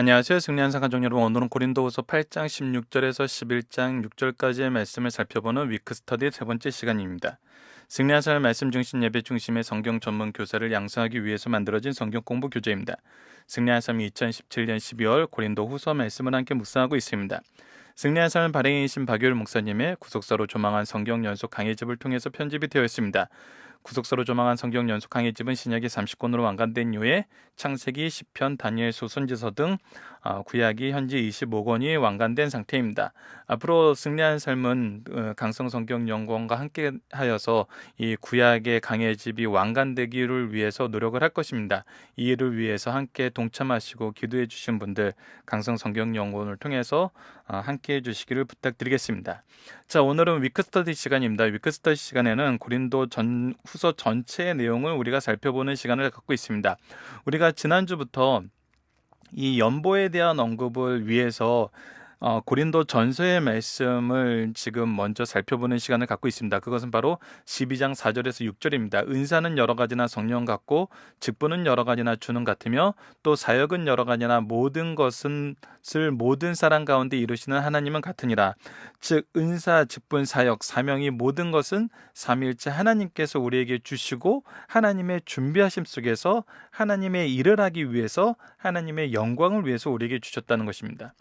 안녕하세요. 승리한 가족 여러분. 오늘은 고린도후서 8장 16절에서 11장 6절까지의 말씀을 살펴보는 위크 스터디 세 번째 시간입니다. 승리한 삶 말씀 중심 예배 중심의 성경 전문 교사를 양성하기 위해서 만들어진 성경 공부 교재입니다. 승리한 삶이 2017년 12월 고린도후서 말씀을 함께 묵상하고 있습니다. 승리한 삶 발행이신 박유일 목사님의 구속사로 조망한 성경 연속 강의집을 통해서 편집이 되어 있습니다. 구속사로 조망한 성경 연속 강의집은 신약이 30권으로 완간된 이후에 창세기, 시편, 다니엘, 소선지서 등 구약이 현재 25권이 완간된 상태입니다. 앞으로 승리한 삶은 강성 성경 연구원과 함께 하여서 이 구약의 강의집이 완간되기를 위해서 노력을 할 것입니다. 이 일을 위해서 함께 동참하시고 기도해 주신 분들 강성 성경 연구원을 통해서 함께 해 주시기를 부탁드리겠습니다. 자, 오늘은 위크스터디 시간입니다. 위크스터디 시간에는 고린도 후서 전체의 내용을 우리가 살펴보는 시간을 갖고 있습니다. 우리가 지난주부터 이 연보에 대한 언급을 위해서 고린도 전서의 말씀을 지금 먼저 살펴보는 시간을 갖고 있습니다. 그것은 바로 12장 4절에서 6절입니다. 은사는 여러 가지나 성령 같고 직분은 여러 가지나 주는 같으며 또 사역은 여러 가지나 모든 것을 모든 사람 가운데 이루시는 하나님은 같으니라. 즉 은사, 직분, 사역, 사명이 모든 것은 삼위일체 하나님께서 우리에게 주시고 하나님의 준비하심 속에서 하나님의 일을 하기 위해서 하나님의 영광을 위해서 우리에게 주셨다는 것입니다.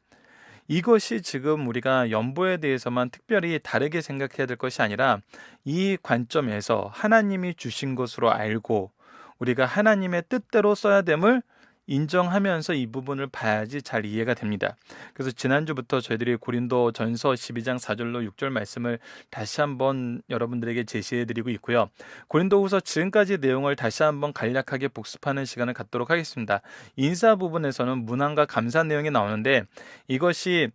이것이 지금 우리가 연보에 대해서만 특별히 다르게 생각해야 될 것이 아니라 이 관점에서 하나님이 주신 것으로 알고 우리가 하나님의 뜻대로 써야 됨을 인정하면서 이 부분을 봐야지 잘 이해가 됩니다. 그래서 지난주부터 저희들이 고린도 전서 12장 4절로 6절 말씀을 다시 한번 여러분들에게 제시해드리고 있고요. 고린도 후서 지금까지 내용을 다시 한번 간략하게 복습하는 시간을 갖도록 하겠습니다. 인사 부분에서는 문안과 감사 내용이 나오는데 이것이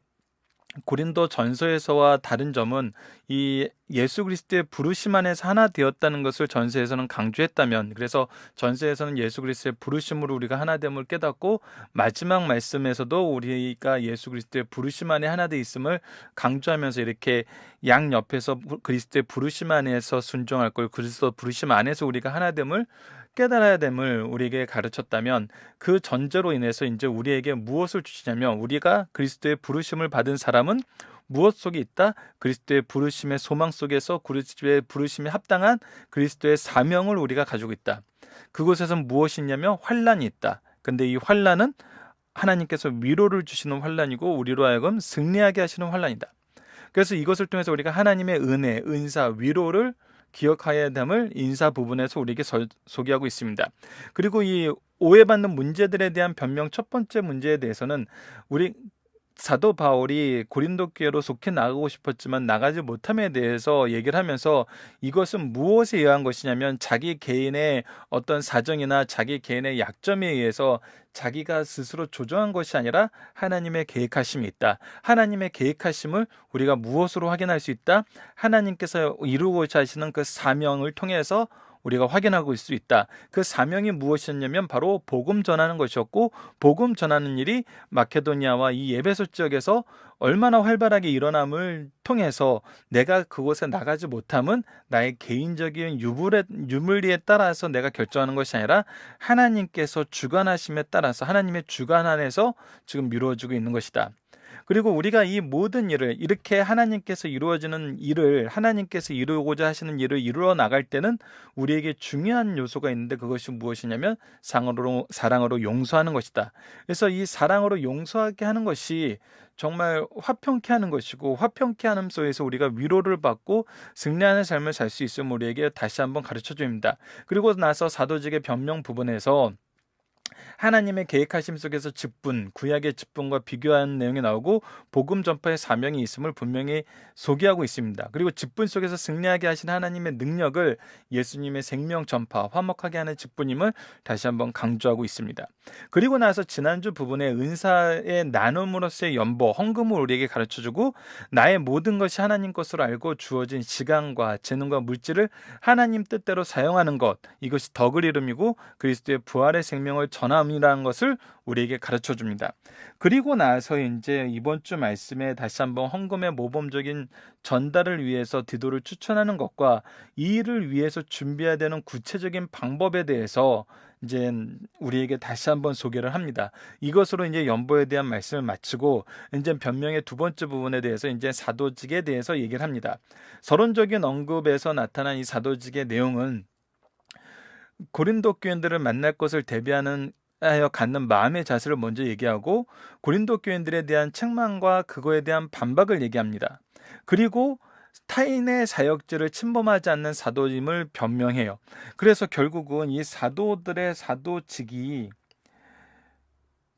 고린도 전서에서와 다른 점은 이 예수 그리스도의 부르심 안에서 하나 되었다는 것을 전서에서는 강조했다면, 그래서 전서에서는 예수 그리스도의 부르심으로 우리가 하나됨을 깨닫고 마지막 말씀에서도 우리가 예수 그리스도의 부르심 안에 하나 돼 있음을 강조하면서 이렇게 양옆에서 그리스도의 부르심 안에서 순종할 걸, 그리스도 부르심 안에서 우리가 하나됨을 깨달아야 됨을 우리에게 가르쳤다면, 그 전제로 인해서 이제 우리에게 무엇을 주시냐면, 우리가 그리스도의 부르심을 받은 사람은 무엇 속에 있다? 그리스도의 부르심의 소망 속에서 그리스도의 부르심에 합당한 그리스도의 사명을 우리가 가지고 있다. 그곳에서는 무엇이 있냐면 환난이 있다. 근데 이 환난은 하나님께서 위로를 주시는 환난이고 우리로 하여금 승리하게 하시는 환난이다. 그래서 이것을 통해서 우리가 하나님의 은혜, 은사, 위로를 기억해야 됨을 인사 부분에서 우리에게 소개하고 있습니다. 그리고 이 오해받는 문제들에 대한 변명, 첫 번째 문제에 대해서는 우리 사도 바울이 고린도 교회로 속해 나가고 싶었지만 나가지 못함에 대해서 얘기를 하면서 이것은 무엇에 의한 것이냐면 자기 개인의 어떤 사정이나 자기 개인의 약점에 의해서 자기가 스스로 조정한 것이 아니라 하나님의 계획하심이 있다. 하나님의 계획하심을 우리가 무엇으로 확인할 수 있다? 하나님께서 이루고자 하시는 그 사명을 통해서 우리가 확인하고 있을 수 있다. 그 사명이 무엇이었냐면 바로 복음 전하는 것이었고, 복음 전하는 일이 마케도니아와 이 에베소 지역에서 얼마나 활발하게 일어남을 통해서 내가 그곳에 나가지 못함은 나의 개인적인 유물리에 따라서 내가 결정하는 것이 아니라 하나님께서 주관하심에 따라서 하나님의 주관 안에서 지금 이루어지고 있는 것이다. 그리고 우리가 이 모든 일을 이렇게 하나님께서 이루어지는 일을, 하나님께서 이루고자 하시는 일을 이루어 나갈 때는 우리에게 중요한 요소가 있는데 그것이 무엇이냐면 사랑으로 용서하는 것이다. 그래서 이 사랑으로 용서하게 하는 것이 정말 화평케 하는 것이고, 화평케 하는 속에서 우리가 위로를 받고 승리하는 삶을 살 수 있음을 우리에게 다시 한번 가르쳐 줍니다. 그리고 나서 사도직의 변명 부분에서 하나님의 계획하심 속에서 직분, 구약의 직분과 비교하는 내용이 나오고 복음 전파의 사명이 있음을 분명히 소개하고 있습니다. 그리고 직분 속에서 승리하게 하신 하나님의 능력을 예수님의 생명 전파, 화목하게 하는 직분임을 다시 한번 강조하고 있습니다. 그리고 나서 지난주 부분에 은사의 나눔으로서의 연보, 헌금을 우리에게 가르쳐주고 나의 모든 것이 하나님 것으로 알고 주어진 시간과 재능과 물질을 하나님 뜻대로 사용하는 것, 이것이 덕을 이름이고 그리스도의 부활의 생명을 전함이라는 것을 우리에게 가르쳐 줍니다. 그리고 나서 이제 이번 주 말씀에 다시 한번 헌금의 모범적인 전달을 위해서 디도를 추천하는 것과 이 일을 위해서 준비해야 되는 구체적인 방법에 대해서 이제 우리에게 다시 한번 소개를 합니다. 이것으로 이제 연보에 대한 말씀을 마치고 이제 변명의 두 번째 부분에 대해서 이제 사도직에 대해서 얘기를 합니다. 서론적인 언급에서 나타난 이 사도직의 내용은 고린도 교인들을 만날 것을 대비하는 하여 갖는 마음의 자세를 먼저 얘기하고 고린도 교인들에 대한 책망과 그거에 대한 반박을 얘기합니다. 그리고 타인의 사역지를 침범하지 않는 사도임을 변명해요. 그래서 결국은 이 사도들의 사도직이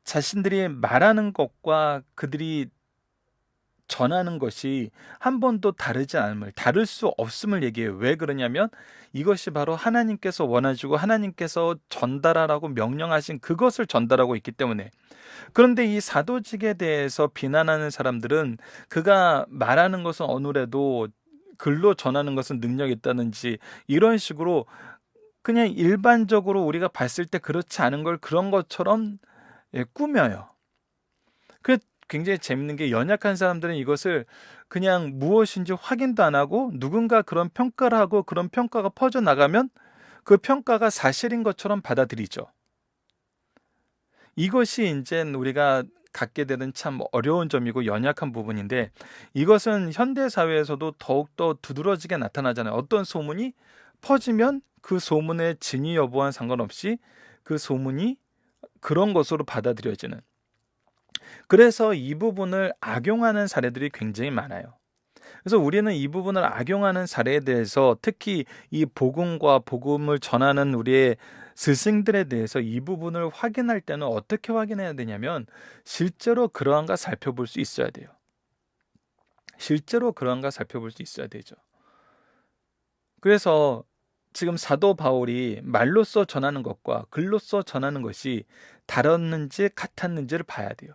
자신들이 말하는 것과 그들이 전하는 것이 한 번도 다르지 않음을, 다를 수 없음을 얘기해요. 왜 그러냐면 이것이 바로 하나님께서 원하시고 하나님께서 전달하라고 명령하신 그것을 전달하고 있기 때문에. 그런데 이 사도직에 대해서 비난하는 사람들은 그가 말하는 것은 어느래도 글로 전하는 것은 능력이 있다든지 이런 식으로 그냥 일반적으로 우리가 봤을 때 그렇지 않은 걸 그런 것처럼 꾸며요. 그 굉장히 재밌는 게 연약한 사람들은 이것을 그냥 무엇인지 확인도 안 하고 누군가 그런 평가를 하고 그런 평가가 퍼져나가면 그 평가가 사실인 것처럼 받아들이죠. 이것이 이제 우리가 갖게 되는 참 어려운 점이고 연약한 부분인데 이것은 현대 사회에서도 더욱더 두드러지게 나타나잖아요. 어떤 소문이 퍼지면 그 소문의 진위 여부와 상관없이 그 소문이 그런 것으로 받아들여지는. 그래서 이 부분을 악용하는 사례들이 굉장히 많아요. 그래서 우리는 이 부분을 악용하는 사례에 대해서 특히 이 복음과 복음을 전하는 우리의 스승들에 대해서 이 부분을 확인할 때는 어떻게 확인해야 되냐면 실제로 그러한가 살펴볼 수 있어야 돼요. 실제로 그러한가 살펴볼 수 있어야 되죠. 그래서 지금 사도 바울이 말로써 전하는 것과 글로써 전하는 것이 다랐는지 같았는지를 봐야 돼요.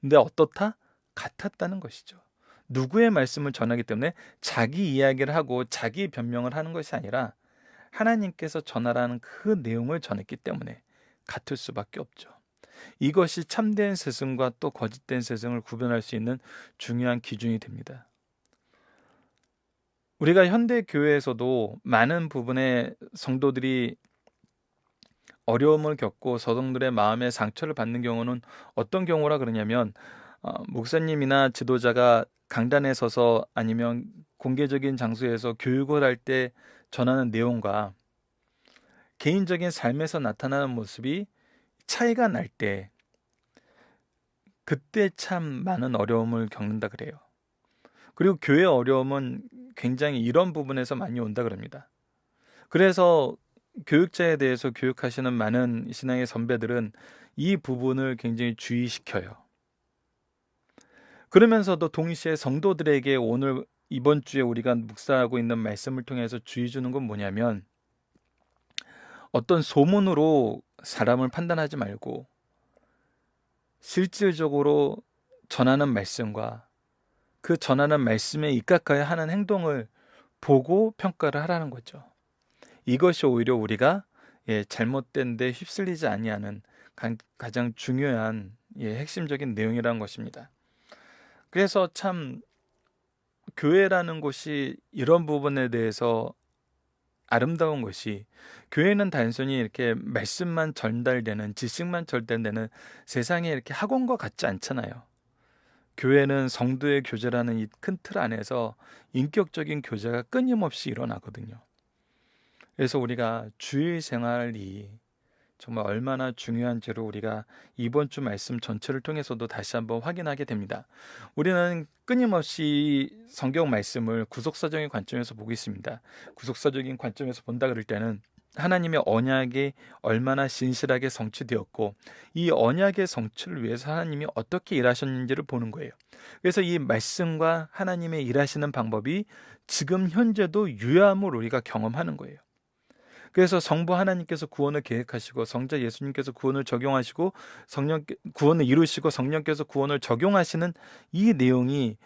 근데 어떻다? 같았다는 것이죠. 누구의 말씀을 전하기 때문에 자기 이야기를 하고 자기 변명을 하는 것이 아니라 하나님께서 전하라는 그 내용을 전했기 때문에 같을 수밖에 없죠. 이것이 참된 스승과 또 거짓된 스승을 구별할 수 있는 중요한 기준이 됩니다. 우리가 현대 교회에서도 많은 부분의 성도들이 어려움을 겪고 서성들의 마음에 상처를 받는 경우는 어떤 경우라 그러냐면 목사님이나 지도자가 강단에 서서 아니면 공개적인 장소에서 교육을 할 때 전하는 내용과 개인적인 삶에서 나타나는 모습이 차이가 날 때 그때 참 많은 어려움을 겪는다 그래요. 그리고 교회 어려움은 굉장히 이런 부분에서 많이 온다 그럽니다. 그래서 교육자에 대해서 교육하시는 많은 신앙의 선배들은 이 부분을 굉장히 주의시켜요. 그러면서도 동시에 성도들에게 오늘 이번 주에 우리가 묵상하고 있는 말씀을 통해서 주의 주는 건 뭐냐면 어떤 소문으로 사람을 판단하지 말고 실질적으로 전하는 말씀과 그 전하는 말씀에 입각하여 하는 행동을 보고 평가를 하라는 거죠. 이것이 오히려 우리가 잘못된 데 휩쓸리지 아니하는 가장 중요한 핵심적인 내용이라는 것입니다. 그래서 참 교회라는 곳이 이런 부분에 대해서 아름다운 것이 교회는 단순히 이렇게 말씀만 전달되는 지식만 전달되는 세상에 이렇게 학원과 같지 않잖아요. 교회는 성도의 교제라는 이 큰 틀 안에서 인격적인 교제가 끊임없이 일어나거든요. 그래서 우리가 주일 생활이 정말 얼마나 중요한지를 우리가 이번 주 말씀 전체를 통해서도 다시 한번 확인하게 됩니다. 우리는 끊임없이 성경 말씀을 구속사적인 관점에서 보고 있습니다. 구속사적인 관점에서 본다 그럴 때는 하나님의 언약이 얼마나 신실하게 성취되었고 이 언약의 성취를 위해서 하나님이 어떻게 일하셨는지를 보는 거예요. 그래서 이 말씀과 하나님의 일하시는 방법이 지금 현재도 유효함을 우리가 경험하는 거예요. 그래서 성부 하나님께서 구원을 계획하시고 성자 예수님께서 구원을 적용하시고 구원을 이루시고 성령께서 구원을 적용하시는 이 내용이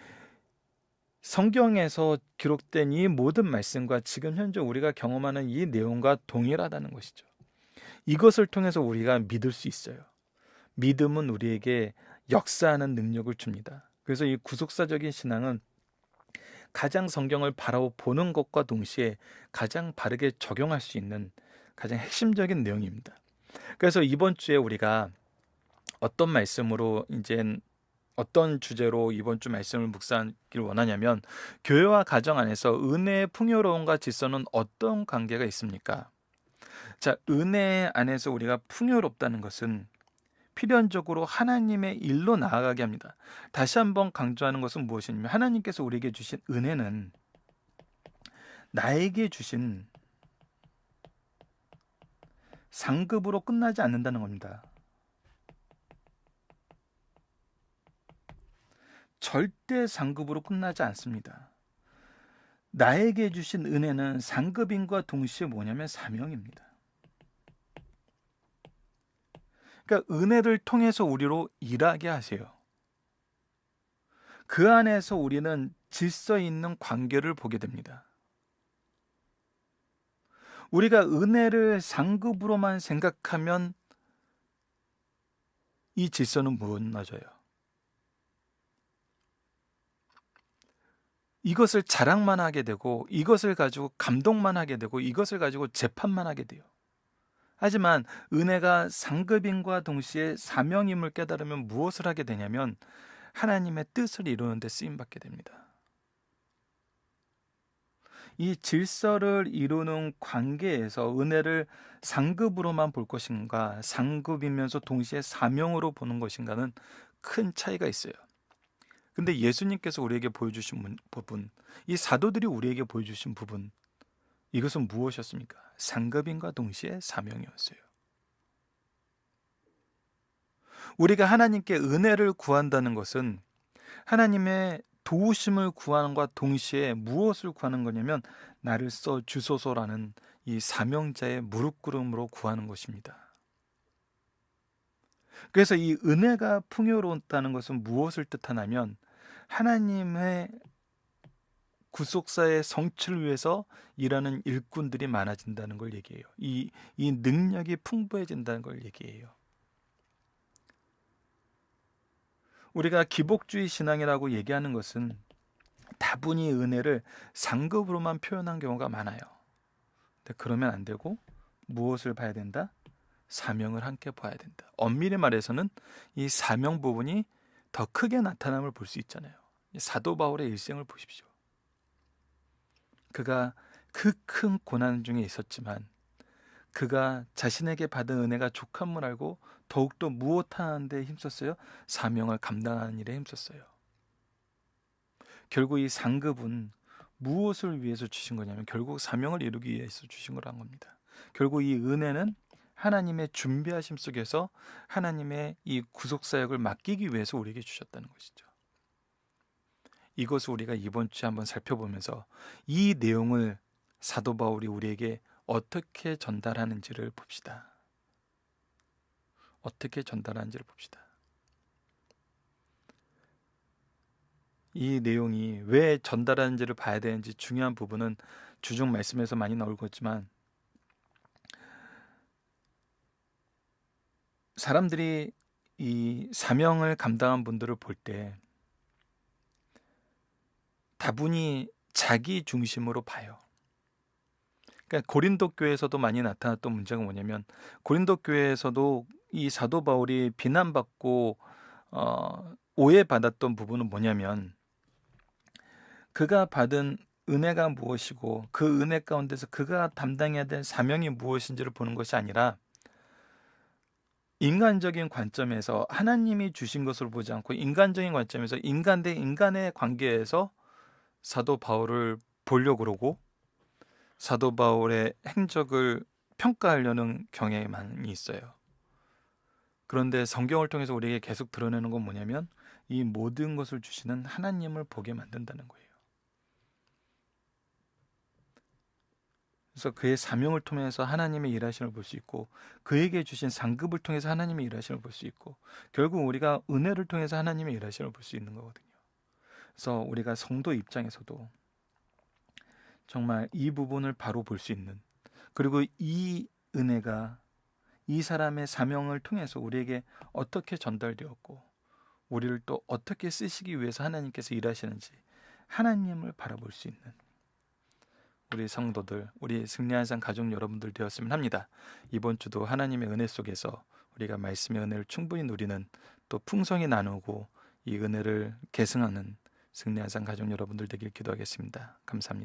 성경에서 기록된 이 모든 말씀과 지금 현재 우리가 경험하는 이 내용과 동일하다는 것이죠. 이것을 통해서 우리가 믿을 수 있어요. 믿음은 우리에게 역사하는 능력을 줍니다. 그래서 이 구속사적인 신앙은 가장 성경을 바라보는 것과 동시에 가장 바르게 적용할 수 있는 가장 핵심적인 내용입니다. 그래서 이번 주에 우리가 어떤 말씀으로 이제 어떤 주제로 이번 주 말씀을 묵상하기를 원하냐면, 교회와 가정 안에서 은혜의 풍요로움과 질서는 어떤 관계가 있습니까? 자, 은혜 안에서 우리가 풍요롭다는 것은 필연적으로 하나님의 일로 나아가게 합니다. 다시 한번 강조하는 것은 무엇이냐면, 하나님께서 우리에게 주신 은혜는 나에게 주신 상급으로 끝나지 않는다는 겁니다. 절대 상급으로 끝나지 않습니다. 나에게 주신 은혜는 상급임과 동시에 뭐냐면 사명입니다. 그러니까 은혜를 통해서 우리로 일하게 하세요. 그 안에서 우리는 질서 있는 관계를 보게 됩니다. 우리가 은혜를 상급으로만 생각하면 이 질서는 무너져요. 이것을 자랑만 하게 되고, 이것을 가지고 감동만 하게 되고, 이것을 가지고 재판만 하게 돼요. 하지만 은혜가 상급임과 동시에 사명임을 깨달으면 무엇을 하게 되냐면 하나님의 뜻을 이루는 데 쓰임받게 됩니다. 이 질서를 이루는 관계에서 은혜를 상급으로만 볼 것인가, 상급이면서 동시에 사명으로 보는 것인가는 큰 차이가 있어요. 근데 예수님께서 우리에게 보여주신 부분, 이 사도들이 우리에게 보여주신 부분, 이것은 무엇이었습니까? 상급임과 동시에 사명이었어요. 우리가 하나님께 은혜를 구한다는 것은 하나님의 도우심을 구하는과 동시에 무엇을 구하는 거냐면 나를 써 주소서라는 이 사명자의 무릎 꿇음으로 구하는 것입니다. 그래서 이 은혜가 풍요롭다는 것은 무엇을 뜻하냐면 하나님의 구속사의 성취를 위해서 일하는 일꾼들이 많아진다는 걸 얘기해요. 이 능력이 풍부해진다는 걸 얘기해요. 우리가 기복주의 신앙이라고 얘기하는 것은 다분히 은혜를 상급으로만 표현한 경우가 많아요. 근데 그러면 안 되고 무엇을 봐야 된다? 사명을 함께 봐야 된다. 엄밀히 말해서는 이 사명 부분이 더 크게 나타남을 볼 수 있잖아요. 사도 바울의 일생을 보십시오. 그가 그 큰 고난 중에 있었지만 그가 자신에게 받은 은혜가 족함을 알고 더욱더 무엇하는 데 힘썼어요? 사명을 감당하는 일에 힘썼어요. 결국 이 상급은 무엇을 위해서 주신 거냐면 결국 사명을 이루기 위해서 주신 거란 겁니다. 결국 이 은혜는 하나님의 준비하심 속에서 하나님의 이 구속사역을 맡기기 위해서 우리에게 주셨다는 것이죠. 이것을 우리가 이번 주에 한번 살펴보면서 이 내용을 사도 바울이 우리에게 어떻게 전달하는지를 봅시다. 어떻게 전달하는지를 봅시다. 이 내용이 왜 전달하는지를 봐야 되는지 중요한 부분은 주중 말씀에서 많이 나올 거지만 사람들이 이 사명을 감당한 분들을 볼 때 다분히 자기 중심으로 봐요. 그러니까 고린도 교회에서도 많이 나타났던 문제가 뭐냐면 고린도 교회에서도 이 사도 바울이 비난받고 오해받았던 부분은 뭐냐면 그가 받은 은혜가 무엇이고 그 은혜 가운데서 그가 담당해야 될 사명이 무엇인지를 보는 것이 아니라 인간적인 관점에서 하나님이 주신 것을 보지 않고 인간적인 관점에서 인간 대 인간의 관계에서 사도 바울을 보려고 그러고 사도 바울의 행적을 평가하려는 경향이 많이 있어요. 그런데 성경을 통해서 우리에게 계속 드러내는 건 뭐냐면 이 모든 것을 주시는 하나님을 보게 만든다는 거예요. 그래서 그의 사명을 통해서 하나님의 일하심을 볼 수 있고 그에게 주신 상급을 통해서 하나님의 일하심을 볼 수 있고 결국 우리가 은혜를 통해서 하나님의 일하심을 볼 수 있는 거거든요. 그래서 우리가 성도 입장에서도 정말 이 부분을 바로 볼 수 있는 그리고 이 은혜가 이 사람의 사명을 통해서 우리에게 어떻게 전달되었고 우리를 또 어떻게 쓰시기 위해서 하나님께서 일하시는지 하나님을 바라볼 수 있는 우리 성도들, 우리 승리한 삶 가족 여러분들 되었으면 합니다. 이번 주도 하나님의 은혜 속에서 우리가 말씀의 은혜를 충분히 누리는, 또 풍성히 나누고 이 은혜를 계승하는 승리한 삶 가족 여러분들 되길 기도하겠습니다. 감사합니다.